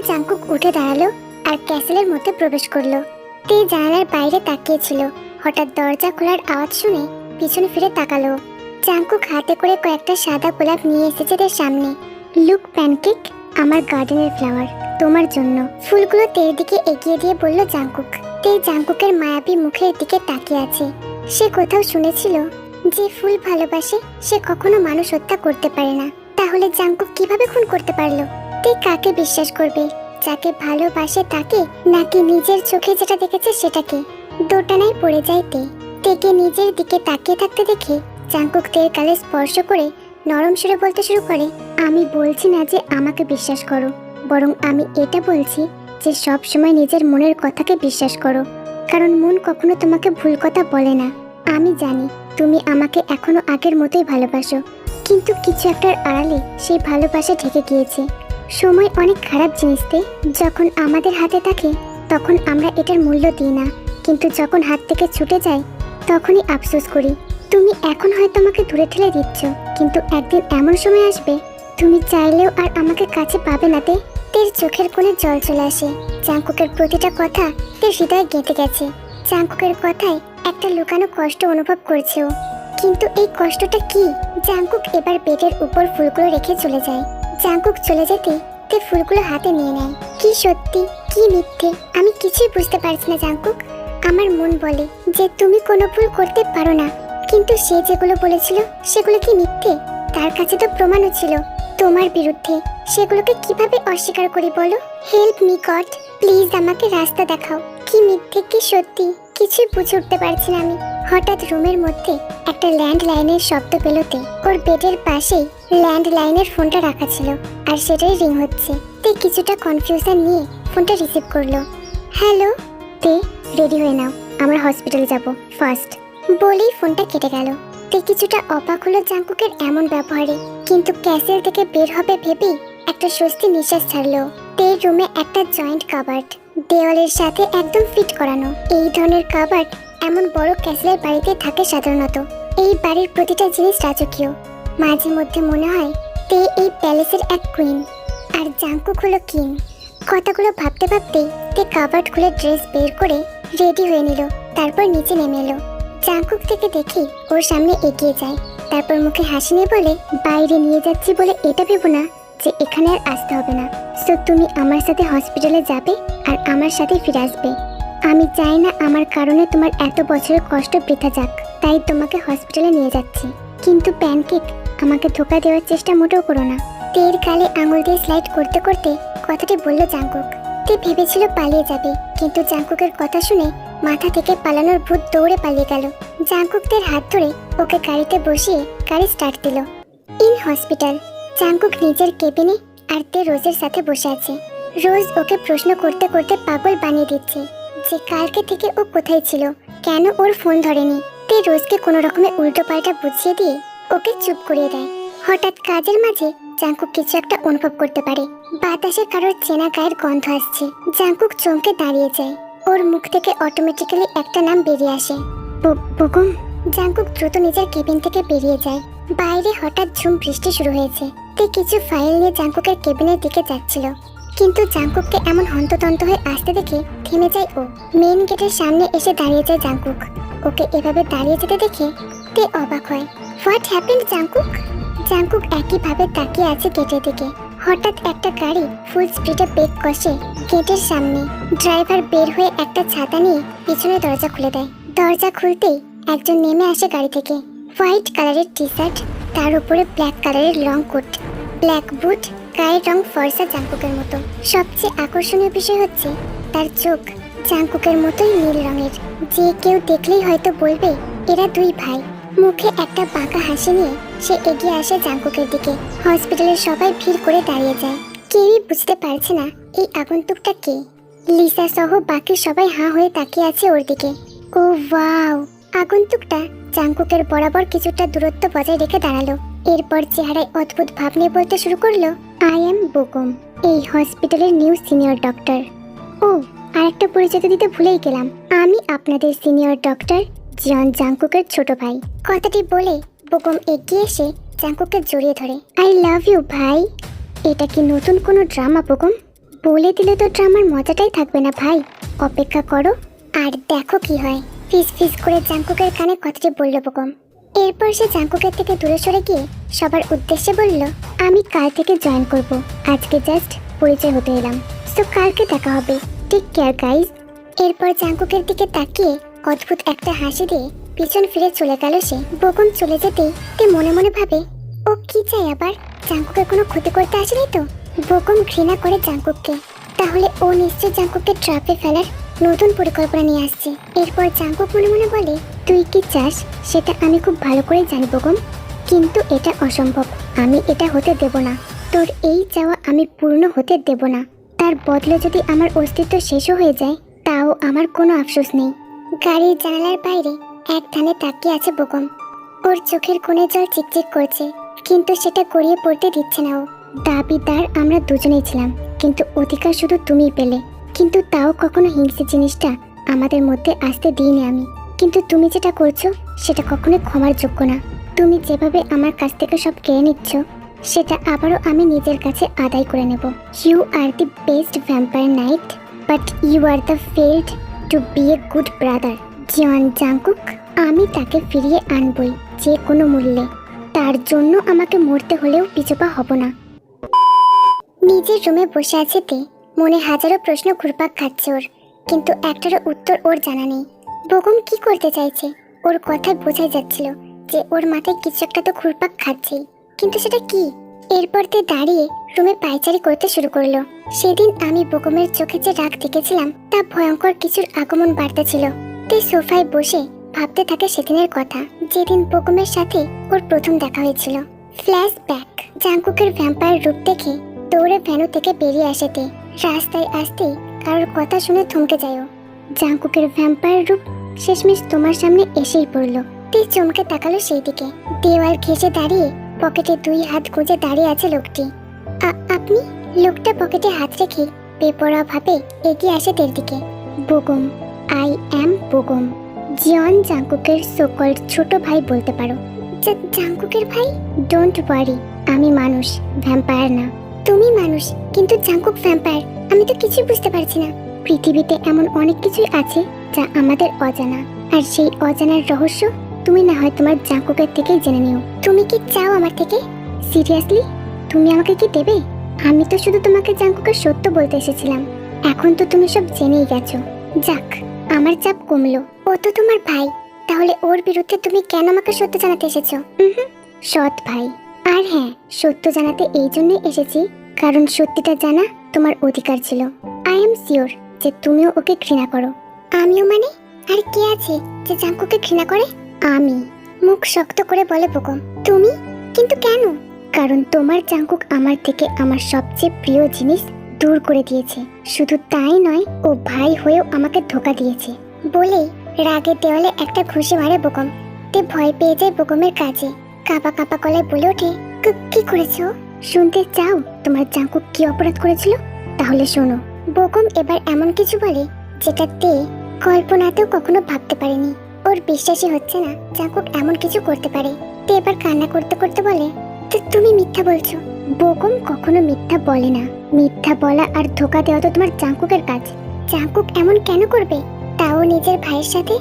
Jungkook উঠে দাঁড়ালো আর ক্যাসেলের মধ্যে প্রবেশ করলো। তে জানালার বাইরে তাকিয়েছিল। হঠাৎ দরজা খোলার আওয়াজ শুনে পিছনে ফিরে তাকালো। জাংকুক হাতে করে কয়েকটা সাদা গোলাপ নিয়ে এসেছে তার সামনে। লুক প্যানকেক, আমার গার্ডেনের ফ্লাওয়ার, তোমার জন্য। ফুলগুলো তের দিকে এগিয়ে দিয়ে বলল জাংকুক। তে জাংকুকের মায়াবী মুখের দিকে তাকিয়ে আছে। সে কোথাও শুনেছিল যে ফুল ভালোবাসে সে কখনো মানুষ হত্যা করতে পারে না। তাহলে জাংকুক কিভাবে খুন করতে পারলো? তে কাকে বিশ্বাস করবে, যাকে ভালোবাসে তাকে, নাকি নিজের চোখে যেটা দেখেছে সেটাকে? দোটানায় পড়ে যায় তে। তেকে নিজের দিকে তাকিয়ে থাকতে দেখে জাংকুক তের গালে স্পর্শ করে নরম সুরে বলতে শুরু করে, আমি বলছি না যে আমাকে বিশ্বাস করো, বরং আমি এটা বলছি যে সব সময় নিজের মনের কথাকে বিশ্বাস করো, কারণ মন কখনো তোমাকে ভুল কথা বলে না। আমি জানি তুমি আমাকে এখনো আগের মতোই ভালোবাসো, কিন্তু কিছু একটার আড়ালে সেই ভালোবাসা ঢেকে গিয়েছে। সময় অনেক খারাপ জিনিস তে, যখন আমাদের হাতে থাকে তখন আমরা এটার মূল্য দিই না, কিন্তু যখন হাত থেকে ছুটে যায় তখনই আফসোস করি। তুমি এখন হয়তো আমাকে দূরে ঠেলে দিচ্ছ, কিন্তু একদিন এমন সময় আসবে তুমি চাইলেও আর আমাকে কাছে পাবে না তে। তের চোখের কোণে জল চলে আসে। জাংকুকের প্রতিটা কথা তের হৃদয়ে গেঁথে গেছে। জাংকুকের কথায় একটা লুকানো কষ্ট অনুভব করছে ও, কিন্তু এই কষ্টটা কি? জাংকুক এবার বেডের উপর ফুলগুলো রেখে চলে যায়। জাংকুক চলে যেতে তে ফুলগুলো হাতে নিয়ে নেয়। কি সত্যি কি মিথ্যে আমি কিছুই বুঝতে পারছি না জাংকুক। আমার মন বলে যে তুমি কোনো ভুল করতে পারো না, কিন্তু সে যেগুলো বলেছিল সেগুলো কি মিথ্যে? তার কাছে তো প্রমাণও ছিল তোমার বিরুদ্ধে, সেগুলোকে কিভাবে অস্বীকার করি বলো? হেল্প মি গড, প্লিজ আমাকে রাস্তা দেখাও। কি মিথ্যে কি সত্যি কিছুই বুঝে উঠতে পারছি না আমি। হঠাৎ রুমের মধ্যে একটা ল্যান্ড লাইনের শব্দ পেলোতে ওর বেডের পাশেই ল্যান্ড লাইনের ফোনটা রাখা ছিল আর সেটাই রিং হচ্ছে। তে কিছুটা কনফিউশন নিয়ে ফোনটা রিসিভ করলো। হ্যালো তে, রেডি হয়ে নাও, আমরা হসপিটালে যাব ফার্স্ট, বলেই ফোনটা কেটে গেল। তে কিছুটা অবাক হলো জাংকুকের এমন ব্যবহারে, কিন্তু ক্যাসেল থেকে বের হবে ভেবেই একটা স্বস্তি নিঃশ্বাস ছাড়লো। তের রুমে একটা জয়েন্ট কাবার্ড, দেওয়ালের সাথে একদম ফিট করানো। এই ধরনের কাবার্ড এমন বড় ক্যাসেলের বাড়িতে থাকে সাধারণত। এই বাড়ির প্রতিটা জিনিস রাজকীয়। মাঝে মধ্যে মনে হয় তে এই প্যালেসের এক কুইন আর জাংকুক হলো কিং। কথাগুলো ভাবতে ভাবতেই তে কাবার্ড খুলে ড্রেস বের করে রেডি হয়ে নিল, তারপর নিচে নেমে এলো। জাংকুক থেকে দেখি ওর সামনে এগিয়ে যায়, তারপর মুখে হাসি নিয়ে বলে, বাইরে নিয়ে যাচ্ছি বলে এটা ভেবো না যে এখানে আর আসতে হবে না। সো তুমি আমার সাথে হসপিটালে যাবে আর আমার সাথে ফিরে আসবে। আমি চাই না আমার কারণে তোমার এত বছরের কষ্ট বৃথা যাক, তাই তোমাকে হসপিটালে নিয়ে যাচ্ছি। কিন্তু প্যানকেক, আমাকে ধোকা দেওয়ার চেষ্টা মোটেও করো না। তের গালে আঙুল দিয়ে স্লাইড করতে করতে কথাটি বলল জাংকুক। তে ভেবেছিল পালিয়ে যাবে, কিন্তু জাংকুকের কথা শুনে মাথা থেকে পালানোর ভূত দৌড়ে পালিয়ে গেল। জাংকুক তের হাত ধরে ওকে গাড়িতে বসিয়ে গাড়ি স্টার্ট দিল। ইন হসপিটাল, জাংকুক নিজের কেবিনে আর তে রোজের সাথে বসে আছে। রোজ ওকে প্রশ্ন করতে করতে পাগল বানিয়ে দিচ্ছে যে কালকে থেকে ও কোথায় ছিল, কেন ওর ফোন ধরেনি। তে রোজকে কোনো রকমে উল্টো পাল্টা বুঝিয়ে দিয়ে ওকে চুপ করিয়ে দেয়। হঠাৎ কাজের মাঝে জাংকুক কিছু একটা অনুভব করতে পারে। বাতাসে কারোর চেনা গায়ের গন্ধ আসছে। জাংকুক চমকে দাঁড়িয়ে যায়। ওর মুখ থেকে অটোমেটিক্যালি একটা নাম বেরিয়ে আসে, বুকুম। জাংকুক দ্রুত নিজের কেবিন থেকে বেরিয়ে যায়। বাইরে হঠাৎ ঝুম বৃষ্টি শুরু হয়েছে। তে কিছু ফাইল নিয়ে জাংকুকের কেবিনের দিকে যাচ্ছিল, কিন্তু জাংকুককে এমন হন্তদন্ত হয়ে আসতে দেখে থেমে যায় ও। মেইন গেটের সামনে এসে দাঁড়িয়ে যায় জাংকুক। ওকে এভাবে দাঁড়িয়ে যেতে দেখে তে অবাক হয়। What happened Jungkook? জাংকুক একইভাবে তাকিয়ে আছে গেটের দিকে। হঠাৎ একটা গাড়ি ফুল স্পিডে ব্রেক কষে গেটের সামনে। ড্রাইভার বের হয়ে একটা ছাতা নিয়ে পিছনে দরজা খুলে দেয়। দরজা খুলতেই একজন নেমে আসে গাড়ি থেকে। হোয়াইট কালারের টি শার্ট, তার উপরে ব্ল্যাক কালারের লং কোট, ব্ল্যাক বুট, গায়ের রং ফর্সা জাংকুকের মতো। সবচেয়ে আকর্ষণীয় বিষয় হচ্ছে তার চোখ জাংকুকের মতোই নীল রঙের। যে কেউ দেখলেই হয়তো বলবে এরা দুই ভাই। মুখে একটা বাঁকা হাসি নিয়ে সে এগিয়ে আসে জাংকুকের দিকে। হসপিটালের সবাই ভিড় করে দাঁড়িয়ে যায়। কেউই বুঝতে পারছে না এই আগন্তুকটা কে। লিসা সহ বাকি সবাই হাঁ হয়ে তাকিয়ে আছে ওর দিকে। ও ওয়াও! আগন্তুকটা জাংকুকের বরাবর কিছুটা দূরত্ব বজায় রেখে দাঁড়ালো। এরপর চেহারায় অদ্ভুত ভাব নিয়ে বলতে শুরু করলো, আই এম বুকুম, এই হসপিটালের নিউ সিনিয়র ডক্টর। ও, আরেকটা পরিচয় দিতে ভুলেই গেলাম, আমি আপনাদের সিনিয়র ডক্টর জন জাংকুকের ছোট ভাই। কথাটি বলে বুকুম এগিয়ে এসে জাংকুককে জড়িয়ে ধরে। আই লাভ ইউ ভাই। এটা কি নতুন কোনো ড্রামা বুকুম? বলে দিলে তো ড্রামার মজাটাই থাকবে না ভাই। অপেক্ষা করো আর দেখো কি হয়। ফিস ফিস করে জাঙ্কুকের কানে কথাটি বলল বোকম। এরপর সে জাঙ্কুকের থেকে দূরে সরে গিয়ে সবার উদ্দেশ্যে বলল, আমি কাল থেকে জয়েন করব। আজকে জাস্ট পরিচয় হতে এলাম, সো কালকে দেখা হবে। Take care guys. এরপর জাঙ্কুকের দিকে তাকিয়ে অদ্ভুত একটা হাসি দিয়ে পিছন ফিরে চলে গেল সে। বোকম চলে যেতেই তে মনে মনে ভাবে, ও কি চাই আবার? জাঙ্কুকের কোনো ক্ষতি করতে আসেনি তো? বোকম ঘৃণা করে জাঙ্কুককে, তাহলে ও নিশ্চয় জাঙ্কুককে ট্র্যাপে ফেলার নতুন পরিকল্পনা নিয়ে আসছে। এরপর জাঙ্কুক মনে মনে বলে, তুই কি চাস সেটা আমি খুব ভালো করে জানি বোকম, কিন্তু এটা অসম্ভব। আমি এটা হতে দেব না। তোর এই চাওয়া আমি পূর্ণ হতে দেব না। তার বদলে যদি আমার অস্তিত্ব শেষও হয়ে যায় তাও আমার কোনো আফসোস নেই। গাড়ির জানালার বাইরে এক ধানে তাকিয়ে আছে বোকম। ওর চোখের কোণে জল চিকচিক করছে, কিন্তু সেটা গড়িয়ে পড়তে দিচ্ছে না ও। দাবিদার আমরা দুজনেই ছিলাম, কিন্তু অধিকার শুধু তুমিই পেলে। কিন্তু তাও কখনো হিংসে জিনিসটা আমাদের মধ্যে আসতে দিইনি আমি। কিন্তু তুমি যেটা করছো সেটা কখনোই ক্ষমার যোগ্য না। তুমি যেভাবে আমার কাছ থেকে সব কেড়ে নিচ্ছ সেটা আবারও আমি নিজের কাছে আদায় করে নেব। You are the best vampire knight, but you are the failed to be a good brother. Jeon Jungkook, আমি তাকে ফিরিয়ে আনবই যে কোনো মূল্যে। তার জন্য আমাকে মরতে হলেও পিছপা হব না। নিজের রুমে বসে আছে তে, মনে হাজারো প্রশ্ন ঘুরপাক খাচ্ছে ওর, কিন্তু একটারও উত্তর ওর জানা নেই। বোকম কি করতে চাইছে? ওর কথায় বোঝাই যাচ্ছিল যে ওর মাথায় কিছু একটা তো ঘুরপাক খাচ্ছেই, কিন্তু সেটা কি? এরপর তে দাঁড়িয়ে রুমে পায়চারি করতে শুরু করলো। সেদিন আমি বোকমের চোখে যে রাগ দেখেছিলাম তা ভয়ঙ্কর কিছুর আগমন বার্তা ছিল। তে সোফায় বসে ভাবতে থাকে সেদিনের কথা, যেদিন বোকমের সাথে ওর প্রথম দেখা হয়েছিল। ফ্ল্যাশব্যাক। জাঙ্কুকের ভ্যাম্পায়ার রূপ দেখে দৌড়ে ভ্যানু থেকে বেরিয়ে আসে তে। রাস্তায় আসতেই কারোর কথা শুনে থমকে যায় ও। জাঙ্কুকের ভ্যাম্পায়ার রূপ শেষমেশ তোমার সামনে এসেই পড়লো। তে চমকে তাকালো সেই দিকে। দেওয়াল ঘেঁষে দাঁড়িয়ে পকেটে দুই হাত গুঁজে দাঁড়িয়ে আছে লোকটি। আপনি? লোকটা পকেটে হাত রেখে বেপরোয়া ভাবে এগিয়ে আসে তের দিকে। বোকম, আই অ্যাম বোকম, জন জাঙ্কুকের সোকল্ড ছোট ভাই বলতে পারো। জাঙ্কুকের ভাই? ডোন্ট ওয়ারি, আমি মানুষ, ভ্যাম্পায়ার না। তুমি মানুষ, কিন্তু জাঙ্কুক ভ্যাম্পায়ার। আমি তো কিছুই বুঝতে পারছি না। পৃথিবীতে এমন অনেক কিছুই আছে যা আমাদের অজানা, আর সেই অজানার রহস্য তুমি না হয় তোমার জাঙ্কুকের থেকেই জেনে নিও। তুমি কি চাও আমার থেকে? সিরিয়াসলি, তুমি আমাকে কি দেবে? আমি তো শুধু তোমাকে জাঙ্কুকের সত্য বলতে এসেছিলাম। এখন তো তুমি সব জেনেই গেছো। যাক, আমার চাপ কমলো। ও তো তোমার ভাই, তাহলে ওর বিরুদ্ধে তুমি কেন আমাকে সত্য জানাতে এসেছো? সৎ ভাই। আর হ্যাঁ, সত্য জানাতে এই জন্যই এসেছি কারণ সত্যিটা জানা তোমার অধিকার ছিল। আই এম শিওর যে তুমিও ওকে ঘৃণা করো। আমিও মানে? আর কে আছে যে জাঙ্কুকে ঘৃণা করে? আমি। মুখ শক্ত করে বলে বোকম। তুমি? কিন্তু কেন? কারণ তোমার জাঙ্কুক আমার থেকে আমার সবচেয়ে প্রিয় জিনিস দূর করে দিয়েছে। শুধু তাই নয়, ও ভাই হয়েও আমাকে ধোকা দিয়েছে। বলেই রাগের দেওয়ালে একটা ঘুষি মারে বোকম। তে ভয় পেয়ে যায় বোকমের কাজে। কাঁপা কাঁপা গলায় বলে ওঠে, কি করেছো? শুনতে চাও তোমার জাঙ্কুক কি অপরাধ করেছিল? তাহলে শোনো। বোকম এবার এমন কিছু বলে যেটা তে কল্পনাতেও কখনো ভাবতে পারেনি। ওর বিশ্বাসই হচ্ছে না জাঙ্কুক এমন কিছু করতে পারে। তে এবার কান্না করতে করতে বলে, তুমি মিথ্যা বলছো। বোকম কখনো মিথ্যা বলে না। মিথ্যা বলা আর ধোকা দেওয়া তো তোমার জাঙ্কুকের কাজ। জাঙ্কুক এমন কেন করবে? তাও নিজের ভাইয়ের সাথে?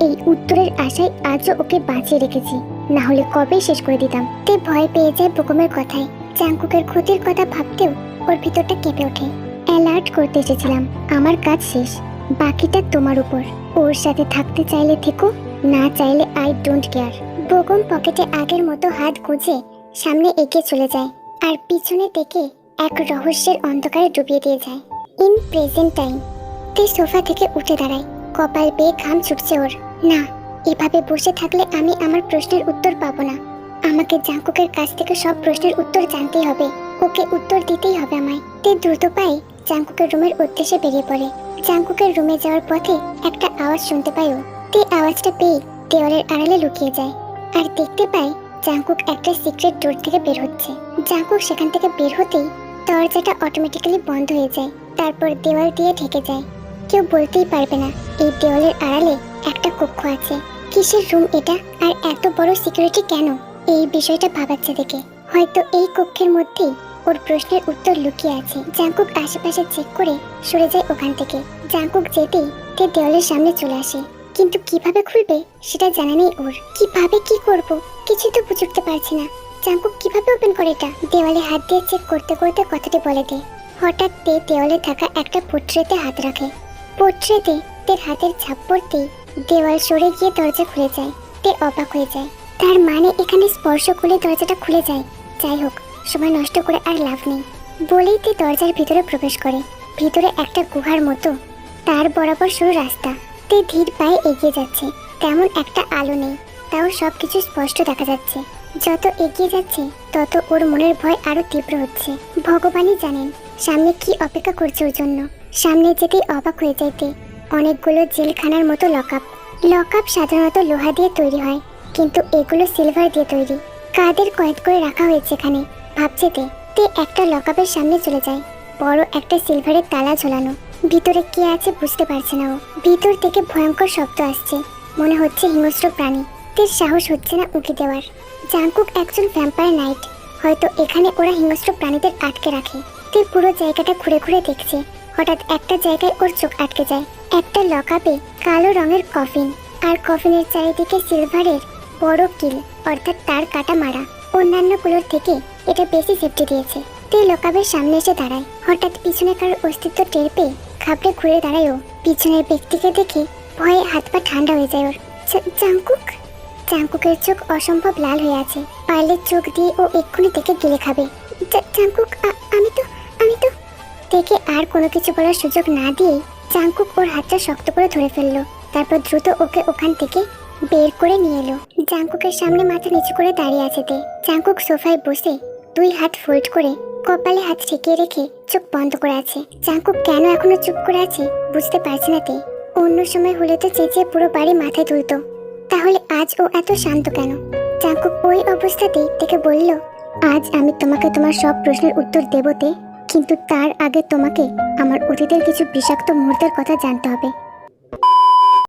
এই উত্তরের আশায় আজও ওকে বাঁচিয়ে রেখেছি, না হলে কবেই শেষ করে দিতাম। তে ভয় পেয়ে যায় বোকমের কথায়। জাঙ্কুকের ক্ষতির কথা ভাবতেও ওর ভিতরটা কেঁপে ওঠে। অ্যালার্ট করতে এসেছিলাম, আমার কাজ শেষ, বাকিটা তোমার উপর। ওর সাথে থাকতে চাইলে থেকো, না চাইলে আই ডোন্ট কেয়ার। বোকম পকেটে আগের মতো হাত গুঁজে সামনে এগিয়ে চলে যায়, আর পিছনে থেকে এক রহস্যের অন্ধকারে ডুবিয়ে দিয়ে যায়। In present time. তে সোফা থেকে উঠে দাঁড়ায়, কপাল বেয়ে ঘাম ছুটছে ওর। না, এভাবে বসে থাকলে আমি আমার প্রশ্নের উত্তর পাবো না। আমাকে জাঙ্কুকের কাছ থেকে সব প্রশ্নের উত্তর জানতেই হবে। ওকে উত্তর দিতেই হবে আমায়। তে দ্রুত পায়ে জাঙ্কুকের রুমের উদ্দেশ্যে বেরিয়ে পড়ে। জাঙ্কুকের রুমে যাওয়ার পথে একটা আওয়াজ শুনতে পায় ও। তে আওয়াজটা পেয়ে দেওয়ালের আড়ালে লুকিয়ে যায়, আর দেখতে পায় জাঙ্কুক একটা সিক্রেট ডোর থেকে বের হচ্ছে। জাঙ্কুক সেখান থেকে বের হতেই দরজাটা অটোমেটিক্যালি বন্ধ হয়ে যায়, তারপর দেওয়াল দিয়ে ঢেকে যায়। কেউ বলতেই পারবে না এই দেওয়ালের আড়ালে একটা কক্ষ আছে। কিসের রুম এটা, আর এত বড় সিকিউরিটি কেন? এই বিষয়টা ভাবাচ্ছে দেখে হয়তো এই কক্ষের মধ্যেই ওর প্রশ্নের উত্তর লুকিয়ে আছে। জাংকুক আশেপাশে চেক করে সরে যায় ওখান থেকে। জাংকুক যেতেই তে দেওয়ালের সামনে চলে আসে, কিন্তু কিভাবে খুলবে সেটা জানা নেই ওর। কিভাবে কি করব কিছুই তো বুঝে উঠতে পারছি না। জাংকুক কিভাবে ওপেন করে এটা? দেওয়ালে হাত দিয়ে চেক করতে করতে কথাটি বলে দেয়। হঠাৎ তে দেওয়ালে থাকা একটা পোর্ট্রেতে হাত রাখে। পোর্ট্রেতে তের হাতের ছাপ পড়তেই দেওয়াল সরে গিয়ে দরজা খুলে যায়। তে অবাক হয়ে যায়, তার মানে এখানে স্পর্শ করলে দরজাটা খুলে যায়। যাই হোক, সময় নষ্ট করে আর লাভ নেই বলেই তে দরজার ভিতরে প্রবেশ করে। ভিতরে একটা গুহার মতো তার বরাবর সরু রাস্তা। তে ধীর পায়ে এগিয়ে যাচ্ছে, তেমন একটা আলো নেই, তাও সবকিছু স্পষ্ট দেখা যাচ্ছে। যত এগিয়ে যাচ্ছে তত ওর মনের ভয় আরো তীব্র হচ্ছে। ভগবানই জানেন সামনে কি অপেক্ষা করছে ওর জন্য। সামনে যেতেই অবাক হয়ে যাইতে অনেকগুলো জেলখানার মতো লকআপ সাধারণত লোহা দিয়ে তৈরি হয়, কিন্তু এগুলো সিলভার দিয়ে তৈরি। কাদের কয়েদ করে রাখা হয়েছে এখানে ভাবছে তে। একটা লকআপের সামনে চলে যায়। বড় একটা সিলভারের তালা ঝোলানো। ভিতরে কে আছে বুঝতে পারছে না ও। ভিতর থেকে ভয়ঙ্কর শব্দ আসছে, মনে হচ্ছে হিংস্র প্রাণী। তের সাহস হচ্ছে না উঁকি দেওয়ার। জাংকুক একজন ভ্যাম্পায়ার নাইট, হয়তো এখানে ওরা হিংস্র প্রাণীদের আটকে রাখে। তে পুরো জায়গাটা ঘুরে ঘুরে দেখছে। হঠাৎ একটা জায়গায় ওর চোখ আটকে যায়। একটা লকআপে কালো রঙের কফিন, আর কফিনের চারিদিকে সিলভারের বড় কিল, অর্থাৎ তার কাটা মারা। অন্যান্যগুলোর থেকে এটা বেশি সেফটি দিয়েছে। তে লকআপের সামনে এসে দাঁড়ায়। হঠাৎ পিছনে কারোর অস্তিত্ব টের পেয়ে ঘাবড়ে ঘুরে দাঁড়ায় ও। পিছনের ব্যক্তিকে দেখে ভয়ে হাত পা ঠান্ডা হয়ে যায় ওর। জাংকুক? জাংকুকের চোখ অসম্ভব লাল হয়ে আছে। পারলে চোখ দিয়ে ও এক্ষুনি থেকে গিলে খাবে। জাংকুক, আমি তো থেকে আর কোনো কিছু বলার সুযোগ না দিয়ে জাংকুক ওর হাতটা শক্ত করে ধরে ফেললো। তারপর দ্রুত ওকে ওখান থেকে বের করে নিয়ে এলো। জাংকুকের সামনে মাথা নিচু করে দাঁড়িয়ে আছে তে। জাংকুক সোফায় বসে দুই হাত ফোল্ড করে কপালে হাত ঠেকিয়ে রেখে চোখ বন্ধ করে আছে। জাংকুক কেন এখনো চুপ করে আছে বুঝতে পারছে না তে। অন্য সময় হলে তো চেঁচিয়ে পুরো বাড়ি মাথায় তুলতো, তাহলে আজ ও এত শান্ত কেন? জাংকুক ওই অবস্থাতেই থেকে বলল, আজ আমি তোমাকে তোমার সব প্রশ্নের উত্তর দেবতে, কিন্তু তার আগে তোমাকে আমার অতীতের কিছু বিষাক্ত মুহূর্তের কথা জানতে হবে।